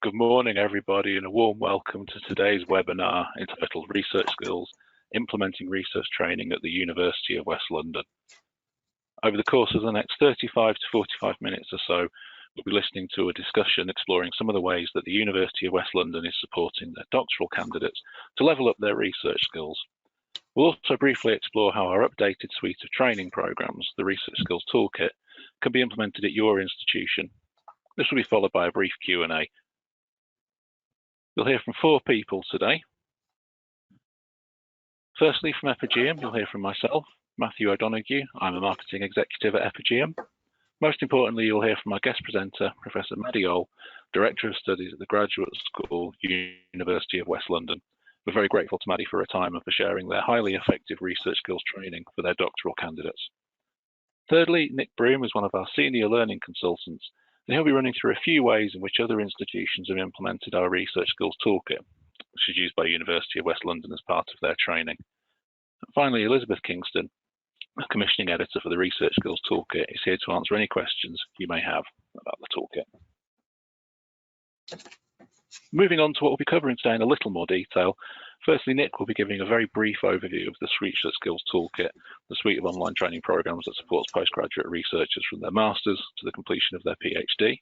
Good morning, everybody, and a warm welcome to today's webinar entitled Research Skills, Implementing Research Training at the University of West London. Over the course of the next 35 to 45 minutes or so, we'll be listening to a discussion exploring some of the ways that the University of West London is supporting their doctoral candidates to level up their research skills. We'll also briefly explore how our updated suite of training programs, the Research Skills Toolkit, can be implemented at your institution. This will be followed by a brief Q&A. You'll hear from 4 people today. Firstly, from Epigeum, you'll hear from myself, Matthew O'Donoghue. I'm a marketing executive at Epigeum. Most importantly, you'll hear from our guest presenter, Professor Maddie Ohl, Director of Studies at the Graduate School, University of West London. We're very grateful to Maddie for her time and for sharing their highly effective research skills training for their doctoral candidates. Thirdly, Nick Broom is one of our senior learning consultants, and he'll be running through a few ways in which other institutions have implemented our Research Skills Toolkit, which is used by the University of West London as part of their training. And finally, Elizabeth Kingston, a commissioning editor for the Research Skills Toolkit, is here to answer any questions you may have about the toolkit. Moving on to what we'll be covering today in a little more detail. Firstly, Nick will be giving a very brief overview of the Research Skills Toolkit, the suite of online training programs that supports postgraduate researchers from their masters to the completion of their PhD.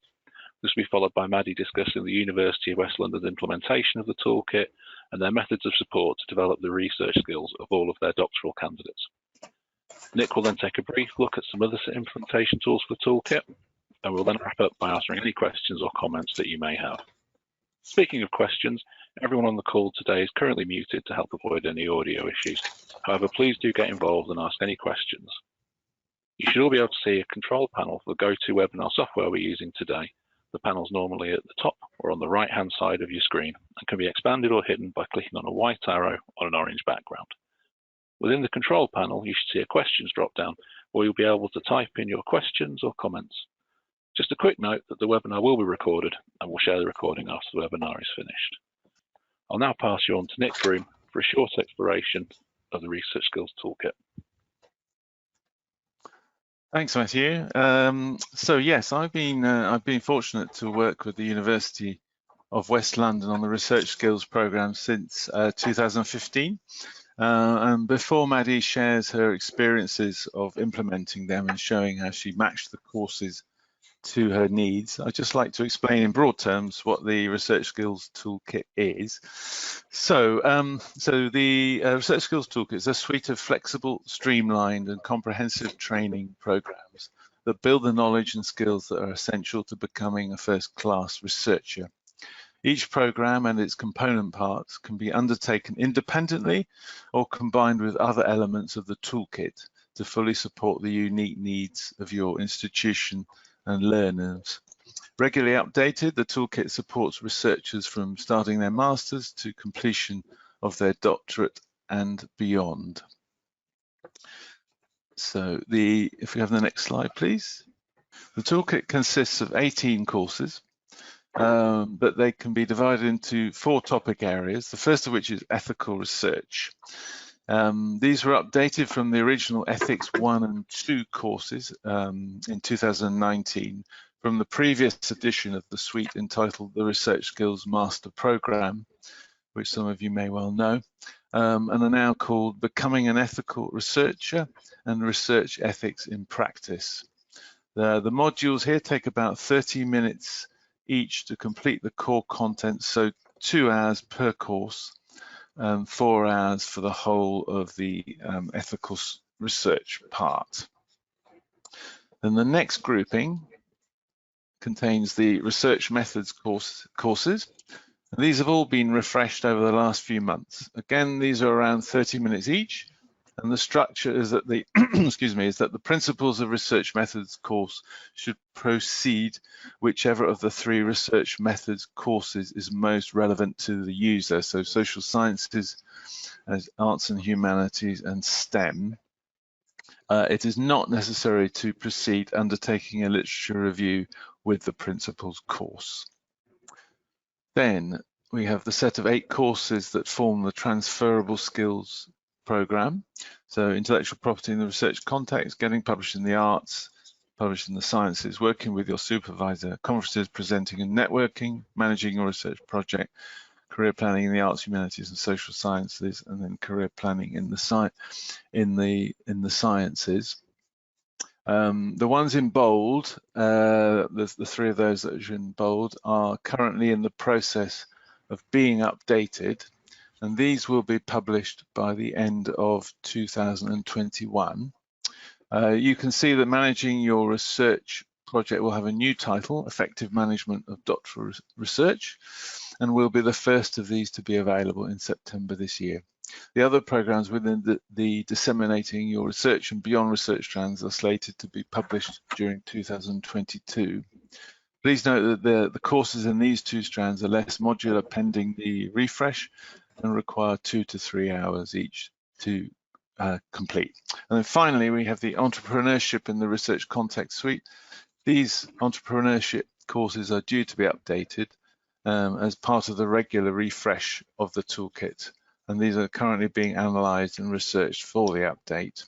This will be followed by Maddie discussing the University of West London's implementation of the toolkit and their methods of support to develop the research skills of all of their doctoral candidates. Nick will then take a brief look at some other implementation tools for the toolkit, and we'll then wrap up by answering any questions or comments that you may have. Speaking of questions, everyone on the call today is currently muted to help avoid any audio issues. However, please do get involved and ask any questions. You should all be able to see a control panel for the GoToWebinar software we're using today. The panel is normally at the top or on the right-hand side of your screen and can be expanded or hidden by clicking on a white arrow on an orange background. Within the control panel, you should see a questions drop-down where you'll be able to type in your questions or comments. Just a quick note that the webinar will be recorded and we'll share the recording after the webinar is finished. I'll now pass you on to Nick Broom for a short exploration of the Research Skills Toolkit. Thanks, Matthew. So yes, I've been fortunate to work with the University of West London on the Research Skills Programme since 2015. And before Maddie shares her experiences of implementing them and showing how she matched the courses to her needs, I'd just like to explain in broad terms what the Research Skills Toolkit is. So the Research Skills Toolkit is a suite of flexible, streamlined and comprehensive training programs that build the knowledge and skills that are essential to becoming a first-class researcher. Each program and its component parts can be undertaken independently or combined with other elements of the toolkit to fully support the unique needs of your institution and learners. Regularly updated, the toolkit supports researchers from starting their masters to completion of their doctorate and beyond. So if we have the next slide, please. The toolkit consists of 18 courses, but they can be divided into 4 topic areas, the first of which is ethical research. These were updated from the original Ethics 1 and 2 courses in 2019 from the previous edition of the suite entitled the Research Skills Master Programme, which some of you may well know, and are now called Becoming an Ethical Researcher and Research Ethics in Practice. The modules here take about 30 minutes each to complete the core content, so 2 hours per course. 4 hours for the whole of the ethical research part. Then the next grouping contains the research methods courses. And these have all been refreshed over the last few months. Again, these are around 30 minutes each, and the structure is that the is that the principles of research methods course should proceed whichever of the 3 research methods courses is most relevant to the user. So social sciences, as arts and humanities, and STEM. It is not necessary to proceed undertaking a literature review with the principles course. Then we have the set of 8 courses that form the transferable skills program. So intellectual property in the research context, getting published in the arts, published in the Sciences, working with your supervisor, conferences, presenting and networking, managing your research project, career planning in the arts, humanities and social sciences, and then career planning in the sciences. The ones in bold, the three of those that are in bold, are currently in the process of being updated, and these will be published by the end of 2021. You can see that managing your research project will have a new title, Effective Management of Doctoral Research, and will be the first of these to be available in September this year. The other programs within the Disseminating Your Research and Beyond Research strands are slated to be published during 2022. Please note that the courses in these two strands are less modular pending the refresh and require 2 to 3 hours each to complete. And then finally, we have the Entrepreneurship in the Research Context Suite. These entrepreneurship courses are due to be updated as part of the regular refresh of the toolkit, and these are currently being analysed and researched for the update.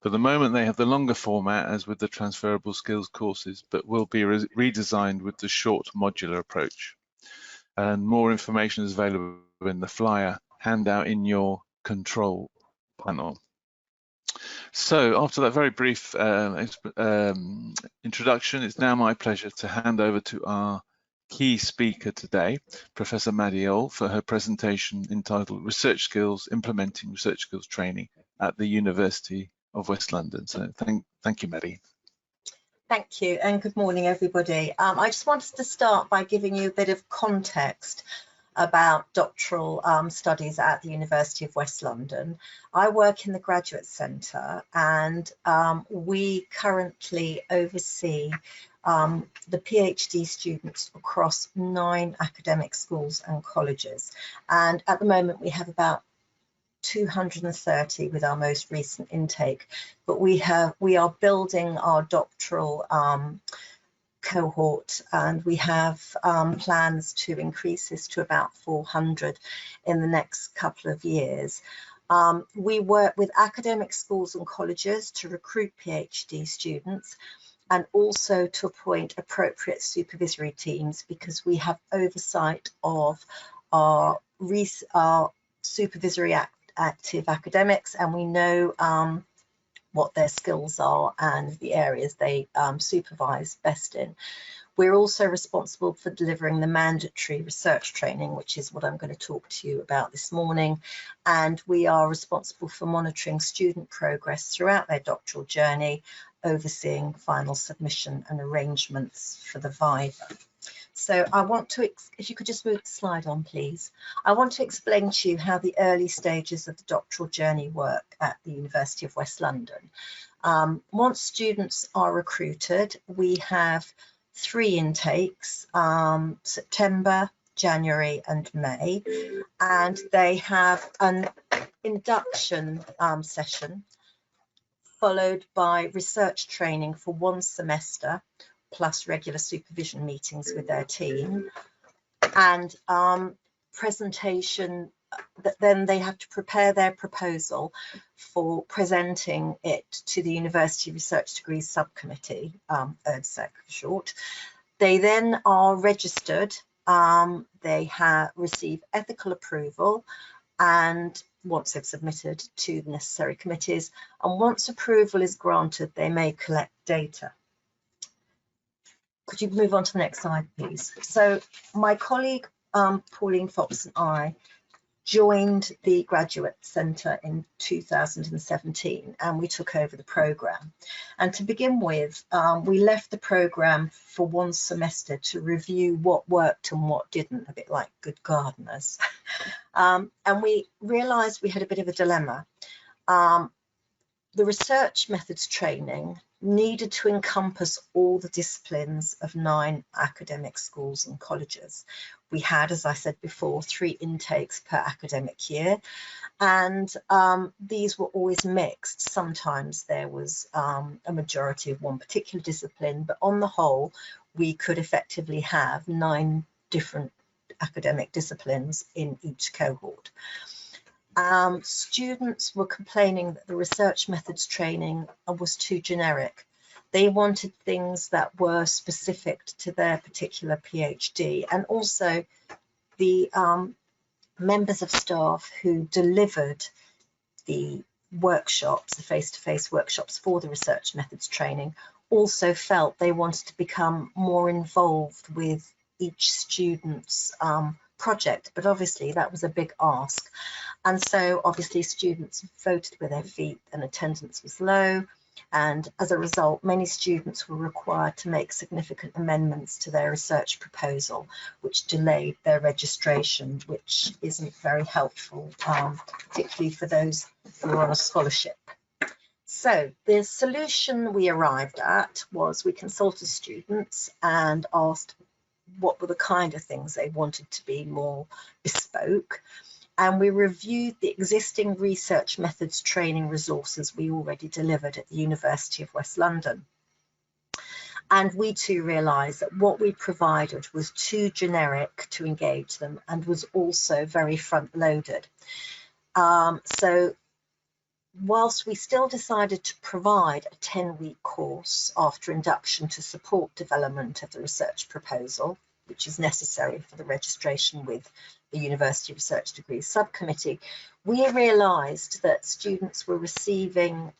For the moment, they have the longer format as with the transferable skills courses, but will be redesigned with the short modular approach. And more information is available in the flyer handout in your control panel. So after that very brief introduction, it's now my pleasure to hand over to our key speaker today, Professor Maddie Ohl, for her presentation entitled Research Skills, Implementing Research Skills Training at the University of West London. So thank you, Maddie. Thank you, and good morning, everybody. I just wanted to start by giving you a bit of context about doctoral studies at the University of West London. I work in the Graduate Centre, and we currently oversee the PhD students across 9 academic schools and colleges. And at the moment, we have about 230 with our most recent intake, but we are building our doctoral cohort, and we have plans to increase this to about 400 in the next couple of years. We work with academic schools and colleges to recruit PhD students and also to appoint appropriate supervisory teams, because we have oversight of our supervisory active academics, and we know what their skills are and the areas they supervise best in. We're also responsible for delivering the mandatory research training, which is what I'm going to talk to you about this morning. And we are responsible for monitoring student progress throughout their doctoral journey, overseeing final submission and arrangements for the Viva. So I want to, if you could just move the slide on, please. I want to explain to you how the early stages of the doctoral journey work at the University of West London. Once students are recruited, we have 3 intakes, September, January and May, and they have an induction session followed by research training for 1 semester, plus regular supervision meetings with their team, and presentation. Then they have to prepare their proposal for presenting it to the University Research Degrees Subcommittee, ERDSEC for short. They then are registered, they receive ethical approval, and once they've submitted to the necessary committees, and once approval is granted, they may collect data. Could you move on to the next slide, please? So my colleague, Pauline Fox, and I joined the Graduate Centre in 2017, and we took over the programme. And to begin with, we left the programme for 1 semester to review what worked and what didn't, a bit like good gardeners. And we realised we had a bit of a dilemma. The research methods training needed to encompass all the disciplines of 9 academic schools and colleges. We had, as I said before, 3 intakes per academic year, and these were always mixed. Sometimes there was a majority of one particular discipline, but on the whole, we could effectively have 9 different academic disciplines in each cohort. Students were complaining that the research methods training was too generic. They wanted things that were specific to their particular PhD, and also the members of staff who delivered the workshops, the face-to-face workshops for the research methods training, also felt they wanted to become more involved with each student's project, but obviously that was a big ask. And so obviously students voted with their feet and attendance was low. And as a result, many students were required to make significant amendments to their research proposal, which delayed their registration, which isn't very helpful, particularly for those who are on a scholarship. So the solution we arrived at was we consulted students and asked what were the kind of things they wanted to be more bespoke. And we reviewed the existing research methods training resources we already delivered at the University of West London. And we too realised that what we provided was too generic to engage them and was also very front-loaded. So whilst we still decided to provide a 10-week course after induction to support development of the research proposal, which is necessary for the registration with the University Research Degrees Subcommittee, we realised that students were receiving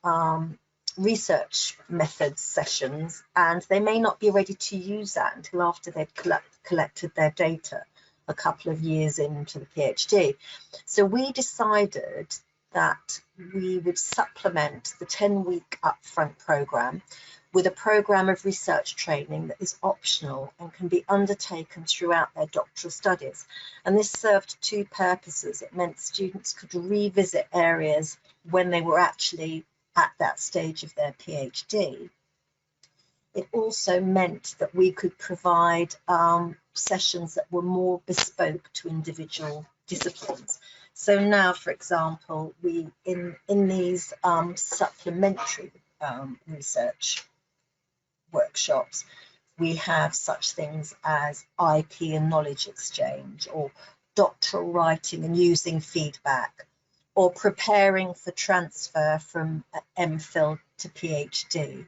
research methods sessions and they may not be ready to use that until after they've collected their data a couple of years into the PhD. So we decided that we would supplement the 10-week upfront programme with a programme of research training that is optional and can be undertaken throughout their doctoral studies. And this served two purposes. It meant students could revisit areas when they were actually at that stage of their PhD. It also meant that we could provide sessions that were more bespoke to individual disciplines. So now, for example, we in these supplementary research workshops, we have such things as IP and knowledge exchange, or doctoral writing and using feedback, or preparing for transfer from MPhil to PhD.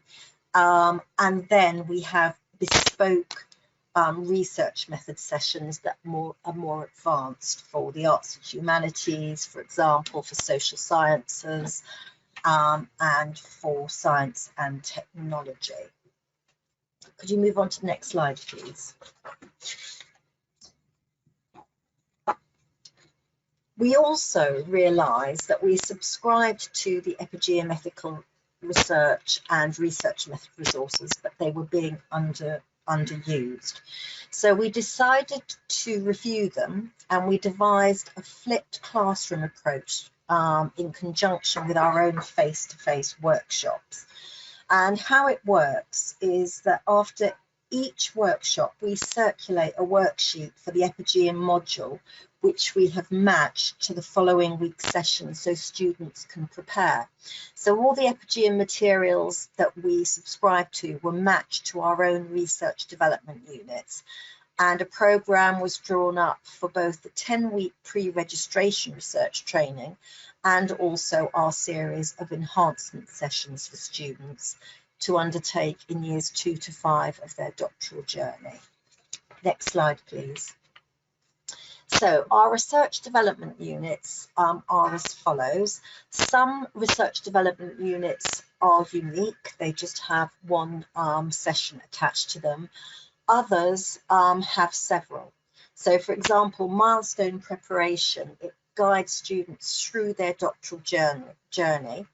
And then we have bespoke research method sessions that are more advanced for the arts and humanities, for example, for social sciences, and for science and technology. Could you move on to the next slide, please? We also realised that we subscribed to the Epigeum ethical research and research method resources, but they were being underused. So we decided to review them, and we devised a flipped classroom approach in conjunction with our own face-to-face workshops. And how it works is that after each workshop, we circulate a worksheet for the Epigeum module, which we have matched to the following week's session so students can prepare. So all the Epigeum materials that we subscribed to were matched to our own research development units. And a programme was drawn up for both the 10-week pre-registration research training and also our series of enhancement sessions for students to undertake in years 2 to 5 of their doctoral journey. Next slide, please. So our research development units are as follows. Some research development units are unique. They just have one session attached to them. Others have several. So for example, milestone preparation, it guides students through their doctoral journey.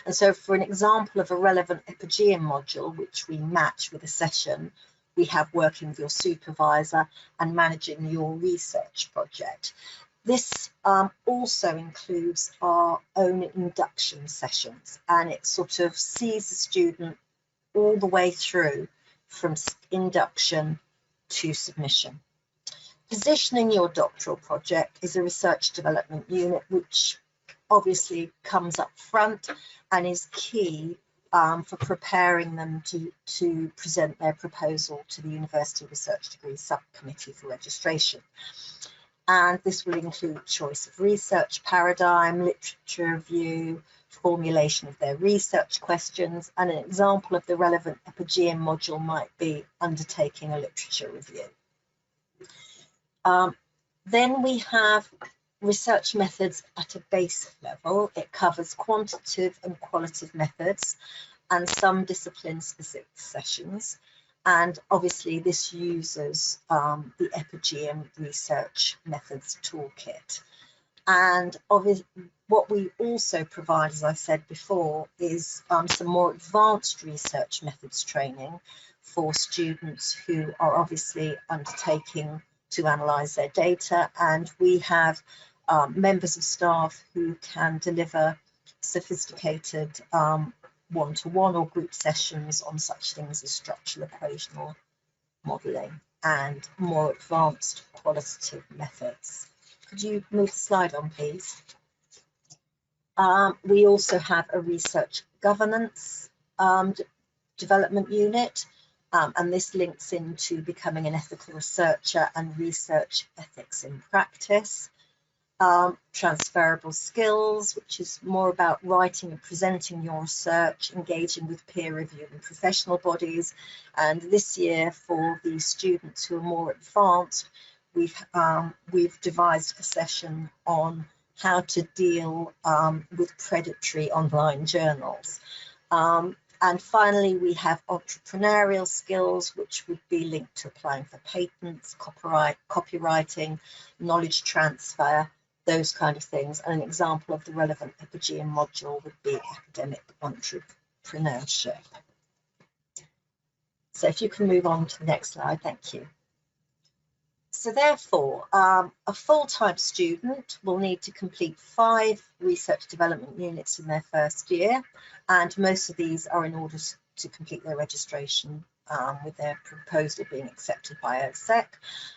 And so for an example of a relevant Epigeum module, which we match with a session, we have working with your supervisor and managing your research project. This also includes our own induction sessions, and it sort of sees the student all the way through from induction to submission. Positioning your doctoral project is a research development unit which obviously comes up front and is key for preparing them to present their proposal to the University Research Degrees Subcommittee for registration. And this will include choice of research paradigm, literature review, formulation of their research questions, and an example of the relevant Epigeum module might be undertaking a literature review. Then we have research methods at a base level. It covers quantitative and qualitative methods and some discipline-specific sessions. And obviously this uses the Epigeum Research Methods Toolkit. And obviously what we also provide, as I said before, is some more advanced research methods training for students who are obviously undertaking to analyse their data. And we have members of staff who can deliver sophisticated one-to-one or group sessions on such things as structural equational modelling and more advanced qualitative methods. Could you move the slide on, please? We also have a research governance development unit, and this links into becoming an ethical researcher and research ethics in practice. Transferable skills, which is more about writing and presenting your research, engaging with peer review and professional bodies. And this year, for the students who are more advanced, we've devised a session on how to deal with predatory online journals. And finally, we have entrepreneurial skills, which would be linked to applying for patents, copywriting, knowledge transfer, those kind of things. And an example of the relevant Epigeum module would be academic entrepreneurship. So if you can move on to the next slide, thank you. So therefore, a full-time student will need to complete 5 research development units in their first year, and most of these are in order to complete their registration with their proposal being accepted by ERSEC,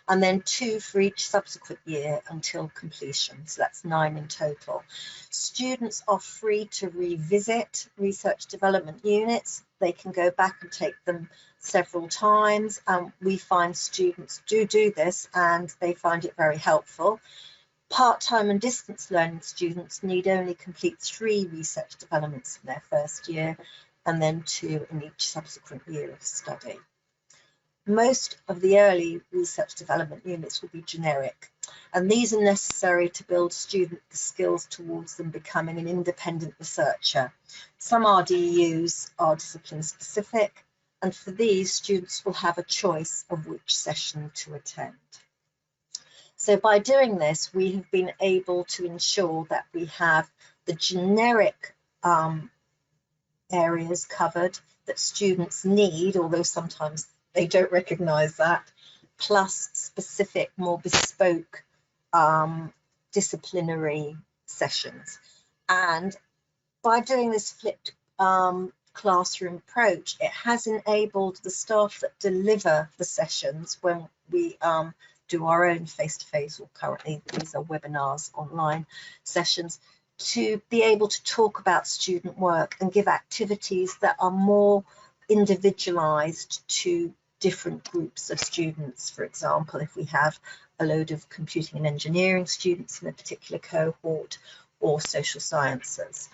and then 2 for each subsequent year until completion, so that's 9 in total. Students are free to revisit research development units. They can go back and take them several times, and we find students do this and they find it very helpful. Part-time and distance learning students need only complete 3 research developments in their first year and then 2 in each subsequent year of study. Most of the early research development units will be generic, and these are necessary to build student skills towards them becoming an independent researcher. Some RDUs are discipline specific, and for these, students will have a choice of which session to attend. So by doing this, we have been able to ensure that we have the generic areas covered that students need, although sometimes they don't recognise that, plus specific, more bespoke disciplinary sessions. And by doing this flipped classroom approach, it has enabled the staff that deliver the sessions when we do our own face-to-face, or currently these are webinars, online sessions, to be able to talk about student work and give activities that are more individualized to different groups of students. For example, if we have a load of computing and engineering students in a particular cohort, or social sciences.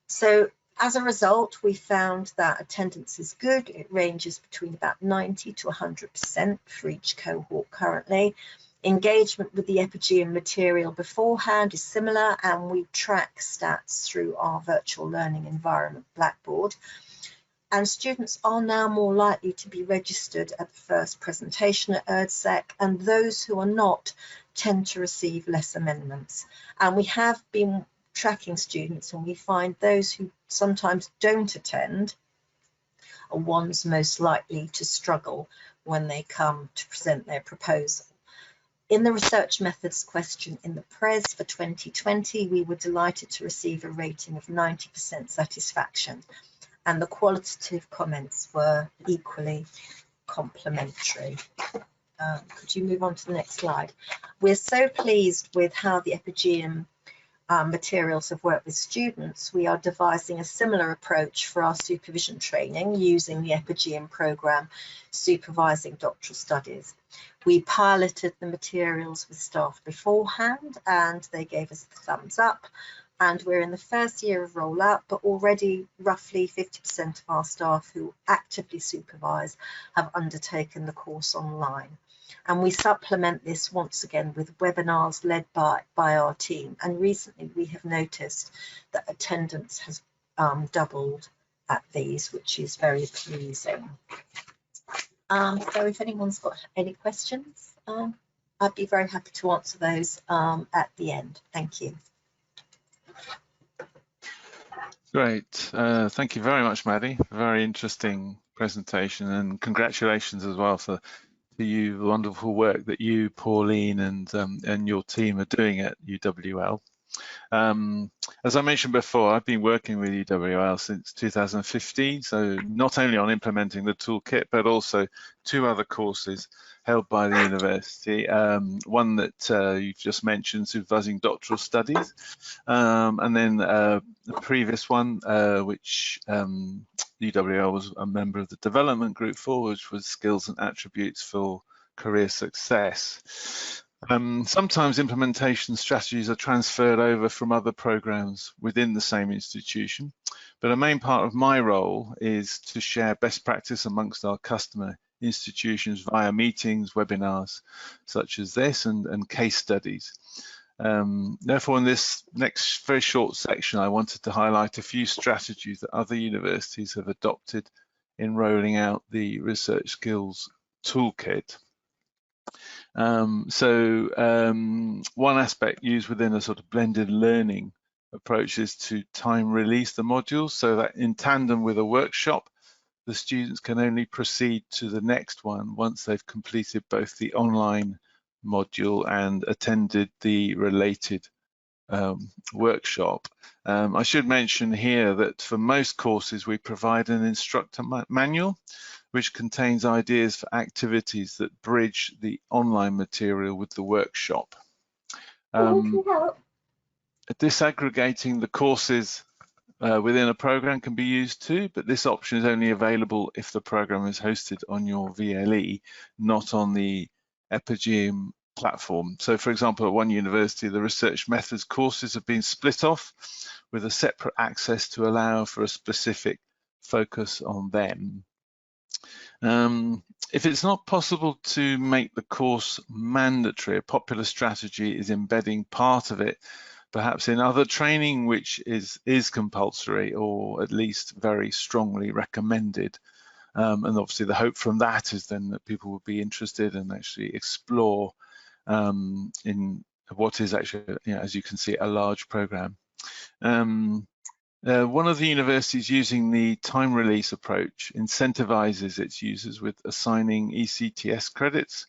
So as a result, we found that attendance is good. It ranges between about 90 to 100% for each cohort currently. Engagement with the Epigeum material beforehand is similar, and we track stats through our virtual learning environment, Blackboard. And students are now more likely to be registered at the first presentation at ERSEC, and those who are not tend to receive less amendments. And we have been tracking students, and we find those who sometimes don't attend are ones most likely to struggle when they come to present their proposal. In the research methods question in the PRES for 2020, we were delighted to receive a rating of 90% satisfaction, and the qualitative comments were equally complimentary. Could you move on to the next slide? We're so pleased with how the Epigeum materials have worked with students. We are devising a similar approach for our supervision training using the Epigeum program Supervising Doctoral Studies. We piloted the materials with staff beforehand, and they gave us the thumbs up. and we're in the first year of rollout, but already roughly 50% of our staff who actively supervise have undertaken the course online. And we supplement this once again with webinars led by our team. And recently we have noticed that attendance has doubled at these, which is very pleasing. So if anyone's got any questions, I'd be very happy to answer those at the end. Thank you. Great. Thank you very much, Maddie. Very interesting presentation, and congratulations as well for you, the wonderful work that you, Pauline, and your team are doing at UWL. As I mentioned before, I've been working with UWL since 2015, so not only on implementing the toolkit, but also 2 other courses held by the university. One that you've just mentioned, supervising doctoral studies, and then the previous one, which UWL was a member of the development group for, which was skills and attributes for career success. Sometimes implementation strategies are transferred over from other programs within the same institution, but a main part of my role is to share best practice amongst our customer institutions via meetings, webinars such as this, and case studies. Therefore, in this next very short section, I wanted to highlight a few strategies that other universities have adopted in rolling out the Research Skills Toolkit. One aspect used within a sort of blended learning approach is to time release the modules, so that in tandem with a workshop, the students can only proceed to the next one once they've completed both the online module and attended the related workshop. I should mention here that for most courses we provide an instructor manual which contains ideas for activities that bridge the online material with the workshop. Disaggregating the courses within a program can be used too, but this option is only available if the program is hosted on your VLE, not on the Epigeum platform. So for example, at one university, the research methods courses have been split off with a separate access to allow for a specific focus on them. If it's not possible to make the course mandatory, a popular strategy is embedding part of it perhaps in other training which is compulsory or at least very strongly recommended. And obviously the hope from that is then that people will be interested and actually explore in what is actually, as you can see, a large program. One of the universities using the time release approach incentivizes its users with assigning ECTS credits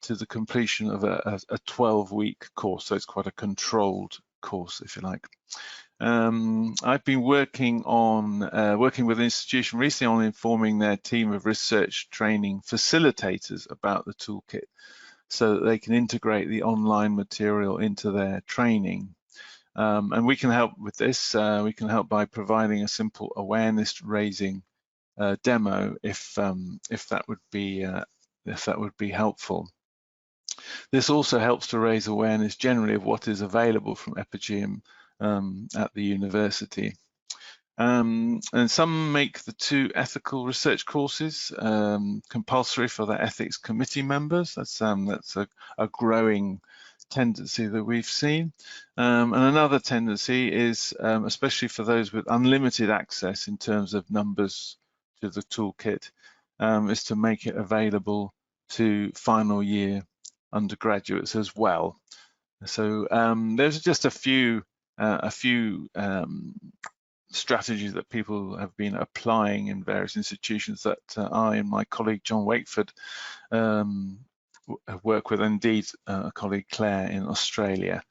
to the completion of a 12-week course, so it's quite a controlled course, if you like. I've been working with an institution recently on informing their team of research training facilitators about the toolkit so that they can integrate the online material into their training. And we can help with this. We can help by providing a simple awareness raising demo if that would be helpful. This also helps to raise awareness generally of what is available from Epigeum at the university. And some make the 2 ethical research courses compulsory for their ethics committee members. That's a growing tendency that we've seen. And another tendency is, especially for those with unlimited access in terms of numbers to the toolkit, is to make it available to final year undergraduates as well. So there's just a few strategies that people have been applying in various institutions that I and my colleague John Wakeford work with, indeed a colleague Claire in Australia.